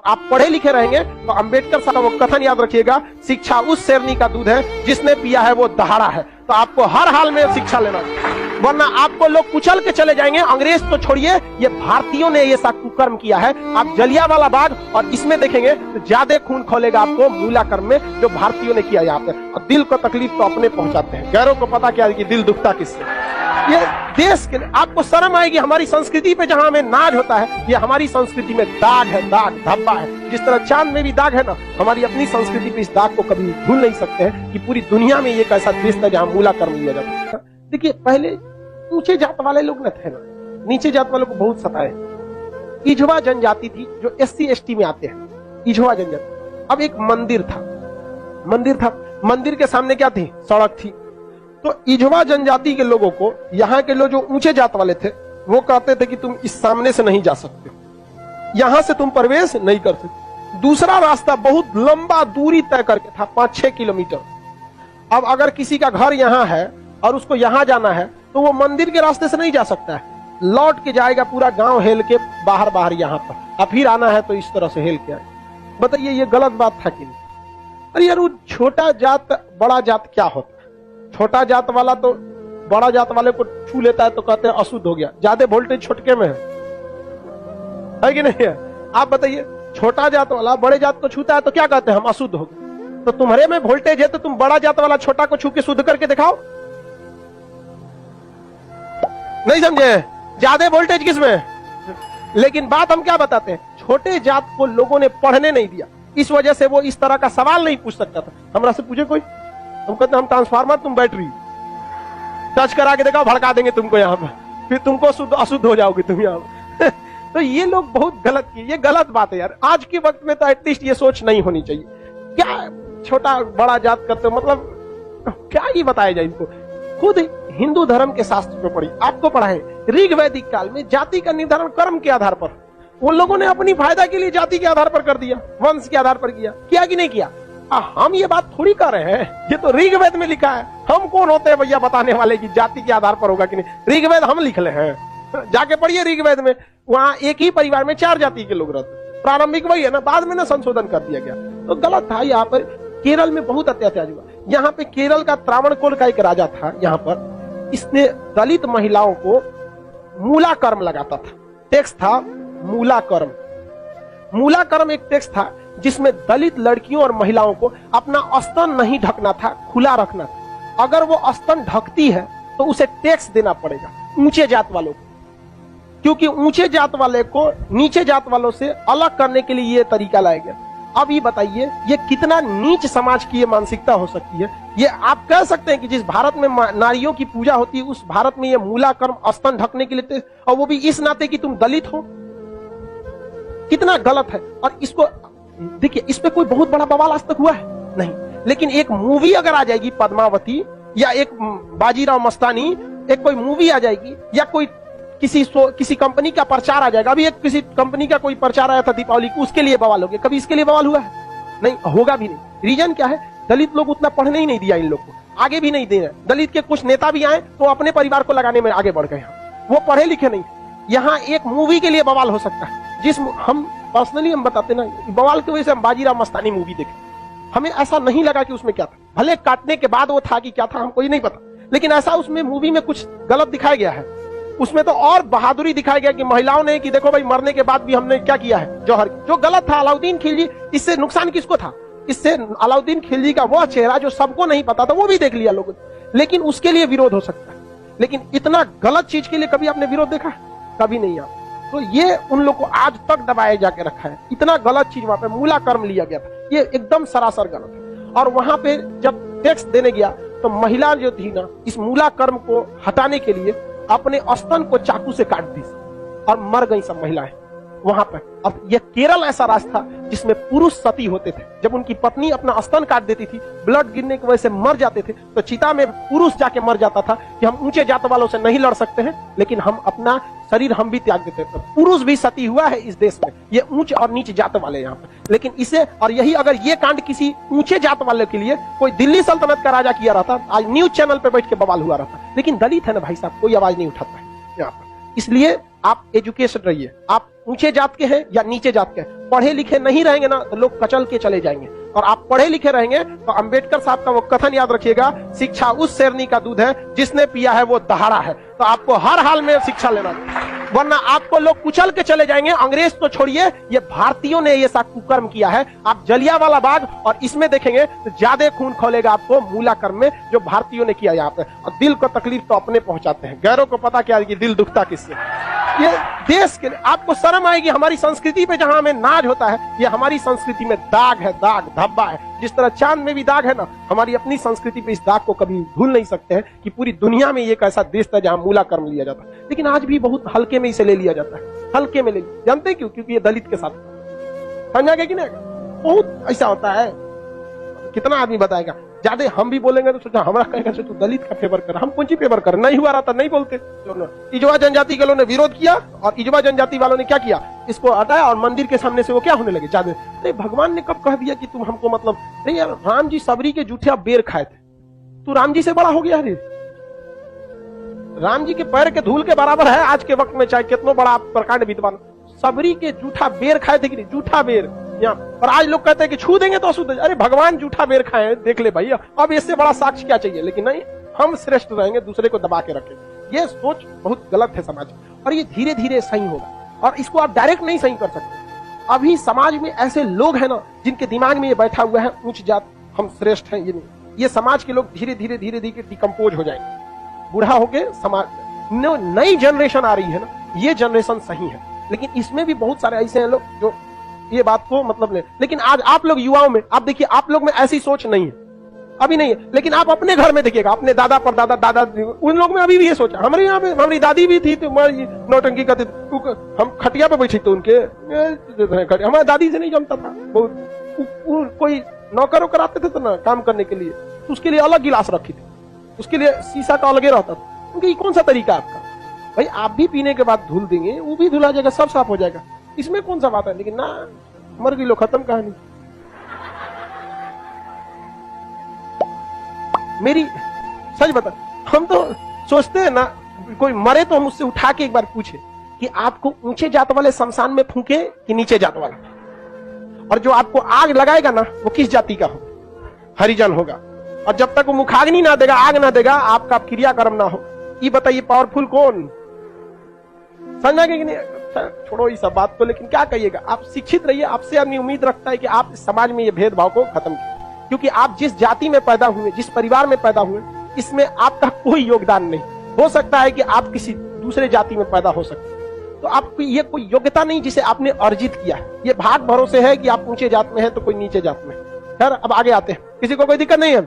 आप पढ़े लिखे रहेंगे तो अंबेडकर साहब वो कथन याद रखिएगा, शिक्षा उस शेरनी का दूध है जिसने पिया है वो दहाड़ा है। तो आपको हर हाल में शिक्षा लेना चाहिए, वरना आपको लोग कुचल के चले जाएंगे। अंग्रेज तो छोड़िए, ये भारतीयों ने ये सा कुकर्म किया है। आप जलियांवाला बाग और इसमें देखेंगे तो ज्यादा खून खोलेगा आपको मूला कर्म में, जो भारतीयों ने किया यहाँ पे। और दिल को तकलीफ तो अपने पहुंचाते हैं, गैरों को पता क्या है कि दिल दुखता किससे। ये देश के आपको शर्म आएगी हमारी संस्कृति पे, जहां हमें नाज होता है। ये हमारी संस्कृति में दाग है, दाग धब्बा है। जिस तरह चांद में भी दाग है ना, हमारी अपनी संस्कृति पे इस दाग को कभी भूल नहीं सकते हैं कि पूरी दुनिया में ये एक ऐसा देश था जहां मूला कर्म लिया जाता था। देखिए पहले ऊंचे जात वाले लोग न थे ना, नीचे जात वालों को बहुत सताए। इजवा जनजाति थी जो SC ST में आते हैं, इजवा जनजाति। अब एक मंदिर था, मंदिर के सामने क्या थी? सड़क थी। तो इजवा जनजाति के लोगों को यहाँ के लोग जो ऊंचे जात वाले थे वो कहते थे कि तुम इस सामने से नहीं जा सकते, यहां से तुम प्रवेश नहीं कर सकते। दूसरा रास्ता बहुत लंबा दूरी तय करके था, 5-6 किलोमीटर। अब अगर किसी का घर यहाँ है और उसको यहाँ जाना है तो वो मंदिर के रास्ते से नहीं जा सकता है, लौट के जाएगा पूरा गांव हेल के बाहर यहाँ पर, और फिर आना है तो इस तरह से हेल के आए। बताइए ये गलत बात था कि नहीं? अरे यार वो छोटा जात बड़ा जात क्या होता है? छोटा जात वाला तो बड़ा जात वाले को छू लेता है तो कहते हैं अशुद्ध हो गया, ज्यादा वोल्टेज छोटके में है कि नहीं है? आप बताइए, छोटा जात वाला बड़े जात को छूता है तो क्या कहते हैं? हम अशुद्ध हो गए। तो तुम्हारे में वोल्टेज है तो तुम बड़ा जात वाला छोटा को छू के शुद्ध करके दिखाओ। नहीं समझे? ज्यादा वोल्टेज किसमें? लेकिन बात हम क्या बताते हैं, छोटे जात को लोगों ने पढ़ने नहीं दिया, इस वजह से वो इस तरह का सवाल नहीं पूछ सकता था। हमरा से पूछे कोई, हम कहते हम ट्रांसफार्मर, तुम बैटरी, टच करा के देखा भड़का देंगे तुमको यहाँ पर, फिर तुमको शुद्ध अशुद्ध हो जाओगे तुम यहाँ। तो ये लोग बहुत गलत किए, ये गलत बात है यार। आज के वक्त में तो एटलीस्ट ये सोच नहीं होनी चाहिए। क्या छोटा बड़ा जात करते हो, मतलब क्या ही बताया जाए इनको। खुद हिंदू धर्म के शास्त्र में पढ़ी, आपको पढ़ाए ऋग वैदिक काल में जाति का निर्धारण कर्म के आधार पर, उन लोगों ने अपनी फायदा के लिए जाति के आधार पर कर दिया, वंश के आधार पर किया कि नहीं किया? हम ये बात थोड़ी कर रहे हैं, ये तो ऋग्वेद में लिखा है। हम कौन होते हैं भैया बताने वाले कि जाति के आधार पर होगा कि नहीं? ऋग्वेद हम लिख ले हैं, जाके पढ़िए ऋग्वेद में, वहां एक ही परिवार में 4 जाति के लोग रहते। प्रारंभिक वही है ना, बाद में ना संशोधन कर दिया गया, तो गलत था। यहाँ पर केरल में बहुत अत्याचार हुआ। यहाँ पे केरल का त्रावणकोर का एक राजा था, यहाँ पर इसने दलित महिलाओं को मूला कर्म लगाता था। टैक्स था मूला कर्म। मूला कर्म एक टैक्स था जिसमें दलित लड़कियों और महिलाओं को अपना स्तन नहीं ढकना था, खुला रखना था। अगर वो स्तन ढकती है तो उसे टैक्स देना पड़ेगा ऊंचे जात वालों को, क्योंकि ऊंचे जात वाले को नीचे जात वालों से अलग करने के लिए ये तरीका लाया गया। अब ये बताइए ये कितना नीच समाज की ये मानसिकता हो सकती है। ये आप कह सकते हैं कि जिस भारत में नारियों की पूजा होती है उस भारत में ये मूला कर्म स्तन ढकने के लिए, और वो भी इस नाते कि तुम दलित हो, कितना गलत है। और इसको देखिए, इस पे कोई बहुत बड़ा बवाल आज तक हुआ है नहीं, लेकिन एक मूवी अगर आ जाएगी पद्मावती, या एक बाजीराव मस्तानी, एक कोई मूवी आ जाएगी, या कोई किसी कंपनी का प्रचार आ जाएगा। अभी एक किसी कंपनी का कोई प्रचार आया था दीपावली को, उसके लिए बवाल हो गया। कभी इसके लिए बवाल हुआ है? नहीं, होगा भी नहीं। रीजन क्या है? दलित लोग उतना पढ़ने ही नहीं दिया इन लोग को, आगे भी नहीं दे रहे। दलित के कुछ नेता भी आए तो अपने परिवार को लगाने में आगे बढ़ गए, वो पढ़े लिखे नहीं। यहाँ एक मूवी के लिए बवाल हो सकता है, जिस हम पर्सनली हम बताते ना, बवाल की वजह से हम बाजीराव मस्तानी मूवी देखे, हमें ऐसा नहीं लगा कि उसमें क्या था। भले काटने के बाद वो था कि क्या था हमको ही नहीं पता, लेकिन ऐसा उसमें मूवी में कुछ गलत दिखाया गया है। उसमें तो और बहादुरी दिखाया गया कि महिलाओं ने कि देखो भाई मरने के बाद भी हमने क्या किया है, जौहर, जो गलत था। अलाउद्दीन खिलजी, इससे नुकसान किसको था? इससे अलाउद्दीन खिलजी का वह चेहरा जो सबको नहीं पता था वो भी देख लिया लोगों ने, लेकिन उसके लिए विरोध हो सकता है। लेकिन इतना गलत चीज के लिए कभी आपने विरोध देखा? कभी नहीं। आप तो ये उन लोग को आज तक दबाए जाके रखा है। इतना गलत चीज वहां पे मूला कर्म लिया गया था, ये एकदम सरासर गलत है। और वहां पे जब टैक्स देने गया तो महिला जो थी ना, इस मूला कर्म को हटाने के लिए अपने स्तन को चाकू से काट दी और मर गई सब महिलाएं वहां पर। अब ये केरल ऐसा राज्य था जिसमें पुरुष सती होते थे। जब उनकी पत्नी अपना स्तन काट देती थी, ब्लड गिरने की वजह से मर जाते थे, तो चिता में पुरुष जाके मर जाता था कि हम ऊंचे जात वालों से नहीं लड़ सकते हैं, लेकिन हम अपना शरीर हम भी त्याग देते थे। पुरुष भी सती हुआ है इस देश में, ये ऊंचे और नीचे जात वाले यहाँ पर। लेकिन इसे, और यही अगर ये कांड किसी ऊंचे जात वाले के लिए कोई दिल्ली सल्तनत का राजा किया रहता, आज न्यूज चैनल पे बैठ के बवाल हुआ रहता। लेकिन दलित है ना भाई साहब, कोई आवाज नहीं उठाता है यहाँ पर। इसलिए आप एजुकेशन रहिए, आप ऊंचे जात के हैं या नीचे जात के हैं, पढ़े लिखे नहीं रहेंगे ना तो लोग कचल के चले जाएंगे। और आप पढ़े लिखे रहेंगे तो अंबेडकर साहब का वो कथन याद रखिएगा, शिक्षा उस शेरनी का दूध है जिसने पिया है वो दहाड़ा है। तो आपको हर हाल में शिक्षा लेना है, वरना आपको लोग कुचल के चले जाएंगे। अंग्रेज तो छोड़िए, ये भारतीयों ने ये सा कुकर्म किया है। आप जलियांवाला बाग और इसमें देखेंगे तो ज्यादा खून खोलेगा आपको मूला कर्म में, जो भारतीयों ने किया यहाँ पे। और दिल को तकलीफ तो अपने पहुंचाते हैं, गैरों को पता क्या है कि दिल दुखता किससे। ये देश के लिए आपको शर्म आएगी, हमारी संस्कृति पे जहां हमें नाज होता है, ये हमारी संस्कृति में दाग है, दाग धब्बा है। जिस तरह चांद में भी दाग है ना, हमारी अपनी संस्कृति पे इस दाग को कभी भूल नहीं सकते हैं कि पूरी दुनिया में ये एक ऐसा देश था जहां मूला कर्म लिया जाता है, लेकिन आज भी बहुत हल्के में इसे ले लिया जाता है, हल्के में ले लिया। जानते क्यों? क्योंकि ये दलित के साथ समझा गया कि नहीं, बहुत ऐसा होता है। कितना आदमी बताएगा, ज्यादा हम भी बोलेंगे तो सोचा हमारा कहेगा तू दलित का फेवर कर, हम कौन सी फेवर कर, नहीं हुआ रहा था नहीं बोलते। इजवा जनजाति के लोगों ने विरोध किया और इजवा जनजाति वालों ने क्या किया, इसको हटाया और मंदिर के सामने से वो क्या होने लगे, ज्यादा। अरे भगवान ने कब कह दिया कि तुम हमको मतलब, नहीं यार, राम जी सबरी के जूठे बेर खाए थे, तू राम जी से बड़ा हो गया। अरे राम जी के पैर के धूल के बराबर है आज के वक्त में, चाहे कितना बड़ा प्रकांड विद्वान। सबरी के जूठा बेर खाए थे कि नहीं, जूठा बेर यहाँ। और आज लोग कहते हैं कि छू देंगे तो अशुद्ध। अरे भगवान जूठा बेर खाए, देख ले भाई, अब इससे बड़ा साक्ष्य क्या चाहिए। लेकिन नहीं, हम श्रेष्ठ रहेंगे, दूसरे को दबा के रखेंगे। ये सोच बहुत गलत है समाज, और ये धीरे धीरे सही होगा। और इसको आप डायरेक्ट नहीं सही कर सकते। अभी समाज में ऐसे लोग हैं ना जिनके दिमाग में ये बैठा हुआ है उच्च जात हम श्रेष्ठ हैं, ये नहीं। ये समाज के लोग धीरे धीरे धीरे धीरे डिकम्पोज हो जाएंगे, बूढ़ा होके समाज। नई जनरेशन आ रही है ना, ये जनरेशन सही है, लेकिन इसमें भी बहुत सारे ऐसे हैं लोग जो ये बात को मतलब ले। लेकिन आज आप लोग युवाओं में, आप देखिए, आप लोग में ऐसी सोच नहीं है, अभी नहीं है। लेकिन आप अपने घर में देखिएगा, अपने दादा पर दादा दादा, उन लोग में अभी भी ये सोच है। हमारे यहाँ पे हमारी दादी भी थी तो नौटंकी करते थे, हम खटिया पे बैठे थे उनके, हमारी दादी से नहीं जमता था। कोई नौकर वोकर आते थे तो ना काम करने के लिए, तो उसके लिए अलग गिलास रखी थी, उसके लिए शीशा का अलगे रहता था। क्योंकि कौन सा तरीका आपका भाई, आप भी पीने के बाद धुल देंगे, वो भी धुला जाएगा, सब साफ हो जाएगा, इसमें कौन सा बात है। लेकिन ना, मर गई लो, खत्म कहानी। मेरी सच बता, हम तो सोचते हैं ना, कोई मरे तो हम उससे उठा के एक बार पूछे कि आपको ऊंचे जात वाले शमशान में फूके कि नीचे जात वाले, और जो आपको आग लगाएगा ना वो किस जाति का हो, हरिजन होगा। और जब तक वो मुखाग्नि ना देगा, आग ना देगा, आपका क्रियाकर्म ना हो, ये बताइए पावरफुल कौन। समझा कि नहीं? छोड़ो इस सब बात को, लेकिन क्या कहिएगा, आप शिक्षित रहिए। आपसे आदमी उम्मीद रखता है कि आप समाज में ये भेदभाव को खत्म कीजिए, क्योंकि आप जिस जाति में पैदा हुए, जिस परिवार में पैदा हुए, इसमें आपका कोई योगदान नहीं। हो सकता है कि आप किसी दूसरे जाति में पैदा हो सकते, तो आपकी ये कोई योग्यता नहीं जिसे आपने अर्जित किया है। ये भाग भरोसे है कि आप ऊंचे जात में है तो कोई नीचे जात में है। खैर अब आगे आते हैं, किसी को कोई दिक्कत नहीं है।